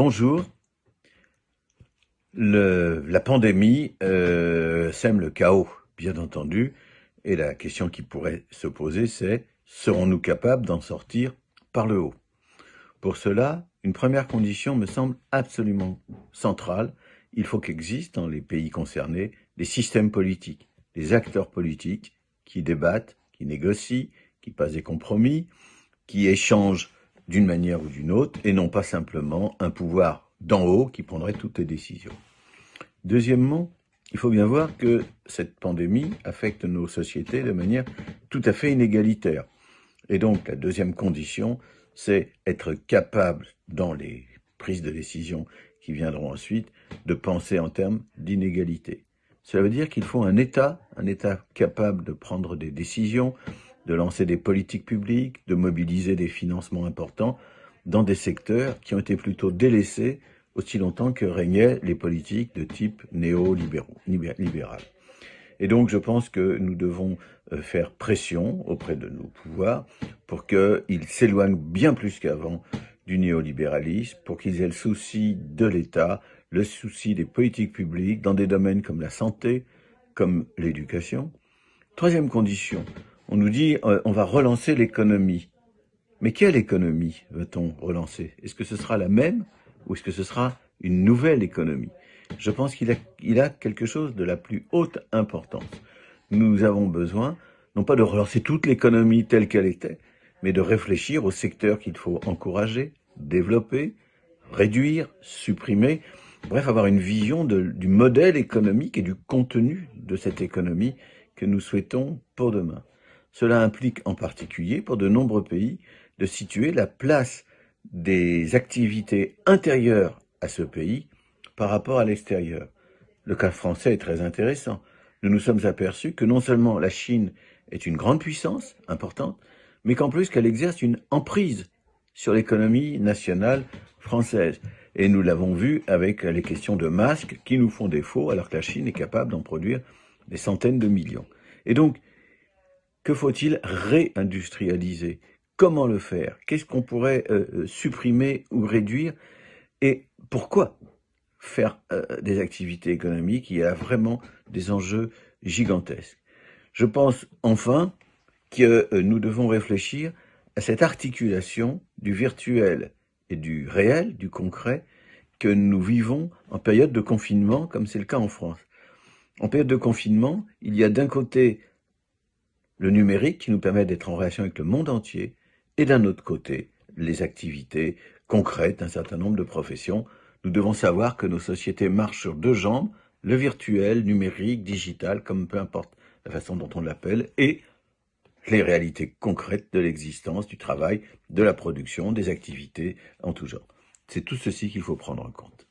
Bonjour. La pandémie sème le chaos, bien entendu, et la question qui pourrait se poser, c'est serons-nous capables d'en sortir par le haut? Pour cela, une première condition me semble absolument centrale. Il faut qu'existent dans les pays concernés des systèmes politiques, des acteurs politiques qui débattent, qui négocient, qui passent des compromis, qui échangent d'une manière ou d'une autre, et non pas simplement un pouvoir d'en haut qui prendrait toutes les décisions. Deuxièmement, il faut bien voir que cette pandémie affecte nos sociétés de manière tout à fait inégalitaire. Et donc, la deuxième condition, c'est être capable, dans les prises de décision qui viendront ensuite, de penser en termes d'inégalité. Cela veut dire qu'il faut un État capable de prendre des décisions, de lancer des politiques publiques, de mobiliser des financements importants dans des secteurs qui ont été plutôt délaissés aussi longtemps que régnaient les politiques de type néolibéral. Et donc je pense que nous devons faire pression auprès de nos pouvoirs pour qu'ils s'éloignent bien plus qu'avant du néolibéralisme, pour qu'ils aient le souci de l'État, le souci des politiques publiques dans des domaines comme la santé, comme l'éducation. Troisième condition, on nous dit on va relancer l'économie. Mais quelle économie va-t-on relancer? Est-ce que ce sera la même ou est-ce que ce sera une nouvelle économie? Je pense qu'il a quelque chose de la plus haute importance. Nous avons besoin, non pas de relancer toute l'économie telle qu'elle était, mais de réfléchir aux secteurs qu'il faut encourager, développer, réduire, supprimer, bref, avoir une vision du modèle économique et du contenu de cette économie que nous souhaitons pour demain. Cela implique en particulier, pour de nombreux pays, de situer la place des activités intérieures à ce pays par rapport à l'extérieur. Le cas français est très intéressant. Nous nous sommes aperçus que non seulement la Chine est une grande puissance importante, mais qu'en plus qu'elle exerce une emprise sur l'économie nationale française. Et nous l'avons vu avec les questions de masques qui nous font défaut, alors que la Chine est capable d'en produire des centaines de millions. Et donc, que faut-il réindustrialiser? Comment le faire? Qu'est-ce qu'on pourrait supprimer ou réduire? Et pourquoi faire des activités économiques? Il y a vraiment des enjeux gigantesques. Je pense enfin que nous devons réfléchir à cette articulation du virtuel et du réel, du concret, que nous vivons en période de confinement, comme c'est le cas en France. En période de confinement, il y a d'un côté le numérique qui nous permet d'être en relation avec le monde entier, et d'un autre côté, les activités concrètes d'un certain nombre de professions. Nous devons savoir que nos sociétés marchent sur deux jambes, le virtuel, numérique, digital, comme peu importe la façon dont on l'appelle, et les réalités concrètes de l'existence, du travail, de la production, des activités en tout genre. C'est tout ceci qu'il faut prendre en compte.